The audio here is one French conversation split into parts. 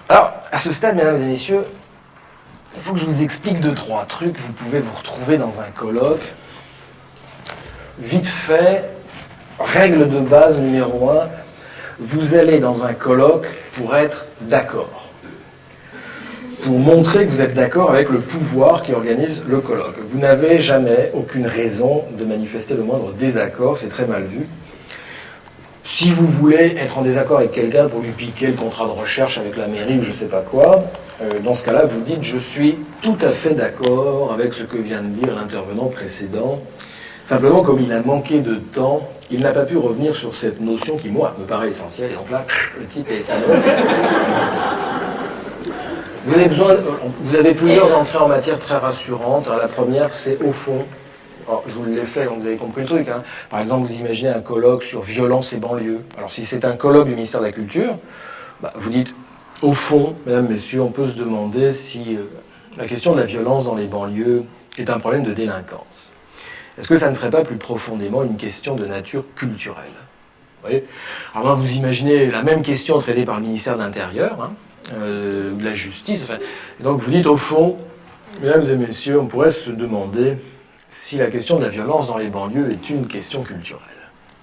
Alors, à ce stade, mesdames et messieurs, il faut que je vous explique 2-3 trucs. Vous pouvez vous retrouver dans un colloque. Vite fait, règle de base numéro 1, vous allez dans un colloque pour être d'accord. Pour montrer que vous êtes d'accord avec le pouvoir qui organise le colloque. Vous n'avez jamais aucune raison de manifester le moindre désaccord, c'est très mal vu. Si vous voulez être en désaccord avec quelqu'un pour lui piquer le contrat de recherche avec la mairie ou je ne sais pas quoi, dans ce cas-là, vous dites « je suis tout à fait d'accord avec ce que vient de dire l'intervenant précédent ». Simplement, comme il a manqué de temps, il n'a pas pu revenir sur cette notion qui, moi, me paraît essentielle. Et donc là, le type est salaud. Vous avez plusieurs entrées en matière très rassurantes. La première, c'est au fond. Alors, je vous l'ai fait, donc vous avez compris le truc. Hein. Par exemple, vous imaginez un colloque sur violence et banlieue. Alors, si c'est un colloque du ministère de la Culture, vous dites, au fond, mesdames, messieurs, on peut se demander si la question de la violence dans les banlieues est un problème de délinquance. Est-ce que ça ne serait pas plus profondément une question de nature culturelle? Vous voyez? Alors là, vous imaginez la même question traitée par le ministère de l'Intérieur, hein, de la Justice. Enfin, et donc vous dites, au fond, mesdames et messieurs, on pourrait se demander si la question de la violence dans les banlieues est une question culturelle.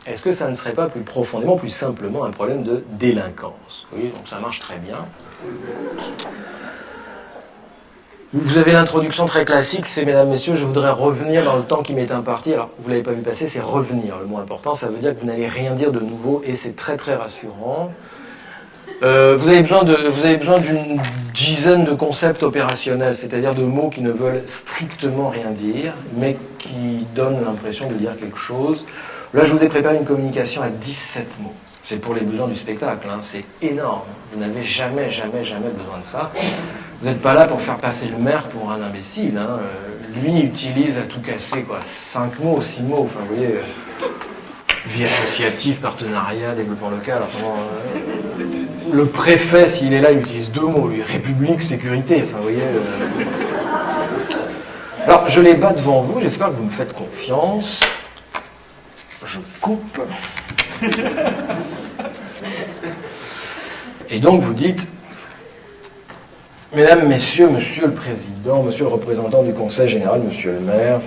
Est-ce que ça ne serait pas plus profondément, plus simplement un problème de délinquance? Oui, donc ça marche très bien. Vous avez l'introduction très classique, c'est « Mesdames, Messieurs, je voudrais revenir dans le temps qui m'est imparti ». Alors, vous ne l'avez pas vu passer, c'est « revenir ». Le mot important, ça veut dire que vous n'allez rien dire de nouveau et c'est très très rassurant. Vous avez besoin d'une dizaine de concepts opérationnels, c'est-à-dire de mots qui ne veulent strictement rien dire, mais qui donnent l'impression de dire quelque chose. Là, je vous ai préparé une communication à 17 mots. C'est pour les besoins du spectacle, hein. C'est énorme. Vous n'avez jamais besoin de ça. Vous n'êtes pas là pour faire passer le maire pour un imbécile. Hein. Lui utilise à tout casser, quoi. 5 mots, 6 mots, enfin, vous voyez, vie associative, partenariat, développement local. Enfin, le préfet, s'il est là, il utilise 2 mots, lui, République, sécurité. Enfin, vous voyez. Alors, je les bats devant vous, j'espère que vous me faites confiance. Je coupe. Et donc vous dites, Mesdames, Messieurs, Monsieur le Président, Monsieur le représentant du Conseil général, Monsieur le maire,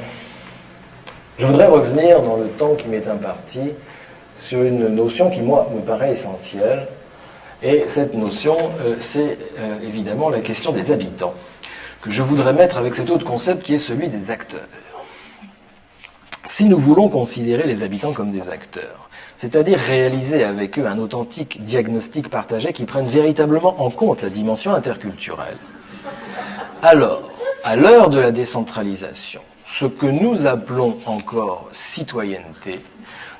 je voudrais revenir dans le temps qui m'est imparti sur une notion qui, moi, me paraît essentielle. Et cette notion, c'est évidemment la question des habitants, que je voudrais mettre avec cet autre concept qui est celui des acteurs. Si nous voulons considérer les habitants comme des acteurs, c'est-à-dire réaliser avec eux un authentique diagnostic partagé qui prenne véritablement en compte la dimension interculturelle, alors, à l'heure de la décentralisation, ce que nous appelons encore citoyenneté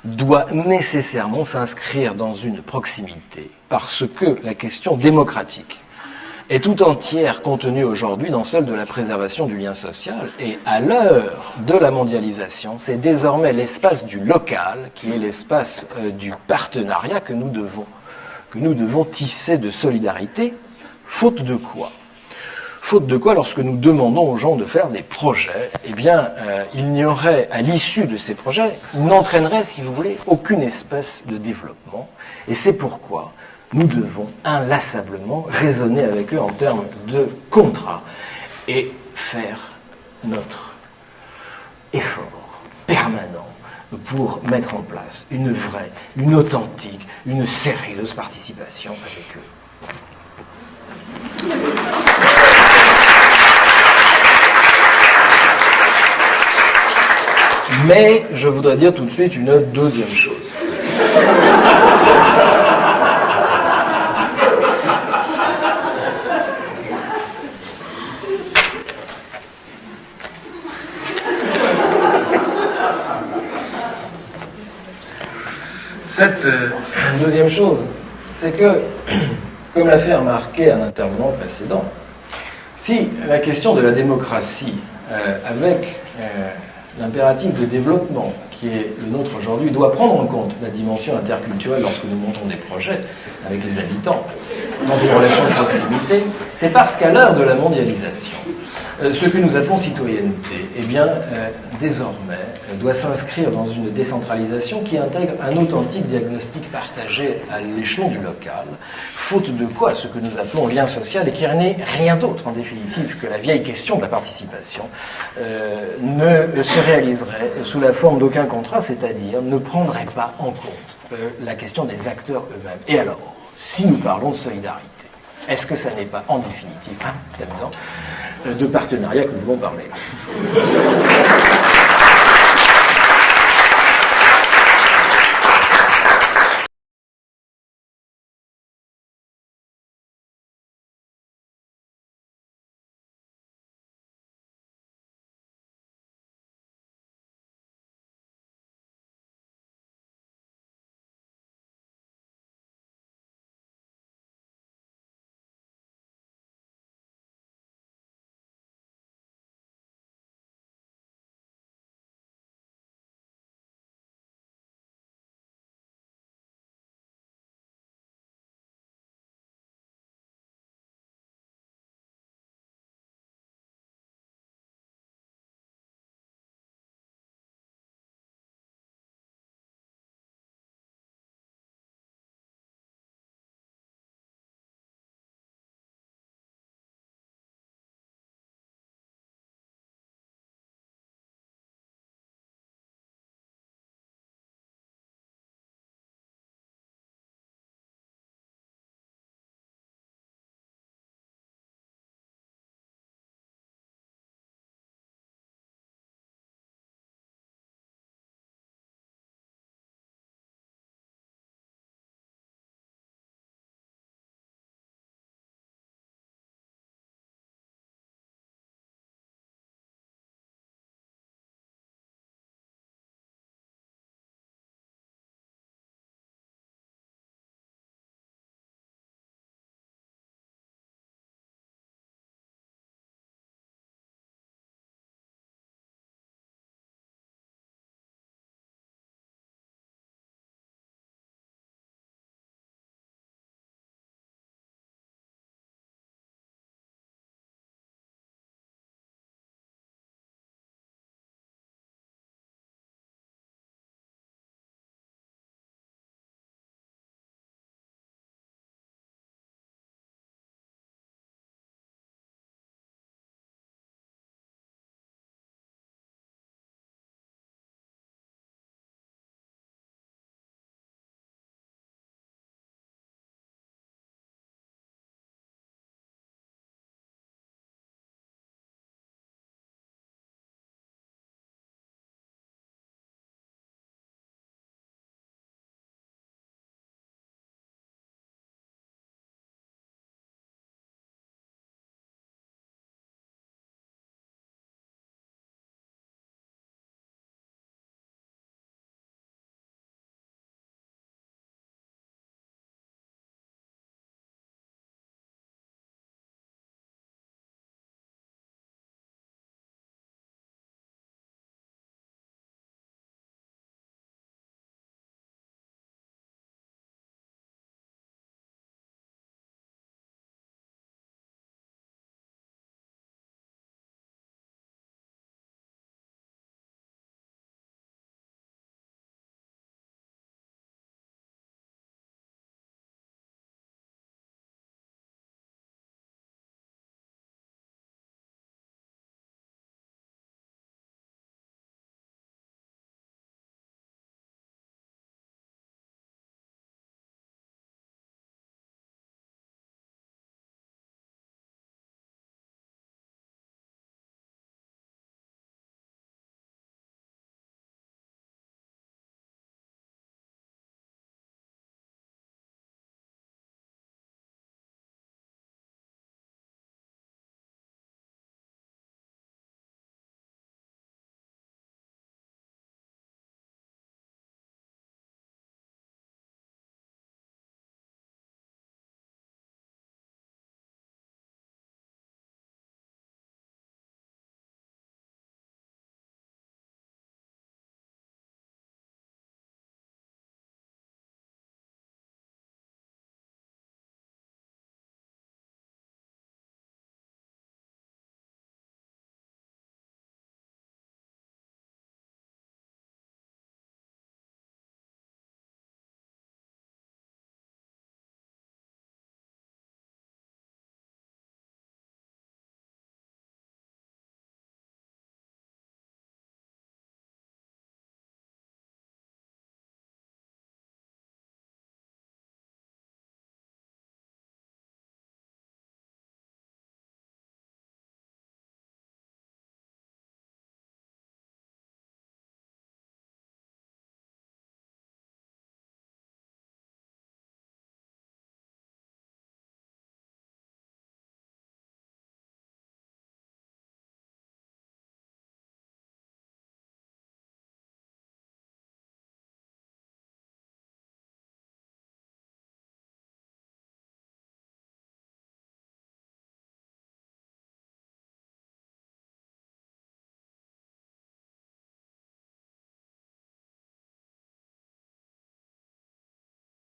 doit nécessairement s'inscrire dans une proximité, parce que la question démocratique est tout entière contenue aujourd'hui dans celle de la préservation du lien social. Et à l'heure de la mondialisation, c'est désormais l'espace du local, qui est l'espace du partenariat que nous devons tisser de solidarité, faute de quoi? Faute de quoi, lorsque nous demandons aux gens de faire des projets, eh bien, il n'y aurait, à l'issue de ces projets, n'entraînerait, si vous voulez, aucune espèce de développement. Et c'est pourquoi nous devons inlassablement raisonner avec eux en termes de contrat et faire notre effort permanent pour mettre en place une vraie, une authentique, une sérieuse participation avec eux. Mais je voudrais dire tout de suite une deuxième chose. Cette deuxième chose, c'est que, comme l'a fait remarquer un intervenant précédent, si la question de la démocratie, avec l'impératif de développement qui est le nôtre aujourd'hui doit prendre en compte la dimension interculturelle lorsque nous montons des projets avec les habitants dans une relation de proximité, c'est parce qu'à l'heure de la mondialisation, ce que nous appelons citoyenneté, eh bien, désormais, doit s'inscrire dans une décentralisation qui intègre un authentique diagnostic partagé à l'échelon du local, faute de quoi ce que nous appelons lien social, et qui n'est rien d'autre en définitive que la vieille question de la participation, ne se réaliserait sous la forme d'aucun contrat, c'est-à-dire ne prendrait pas en compte la question des acteurs eux-mêmes. Et alors, si nous parlons de solidarité, est-ce que ça n'est pas en définitive, c'est amusant, de partenariat que nous voulons parler?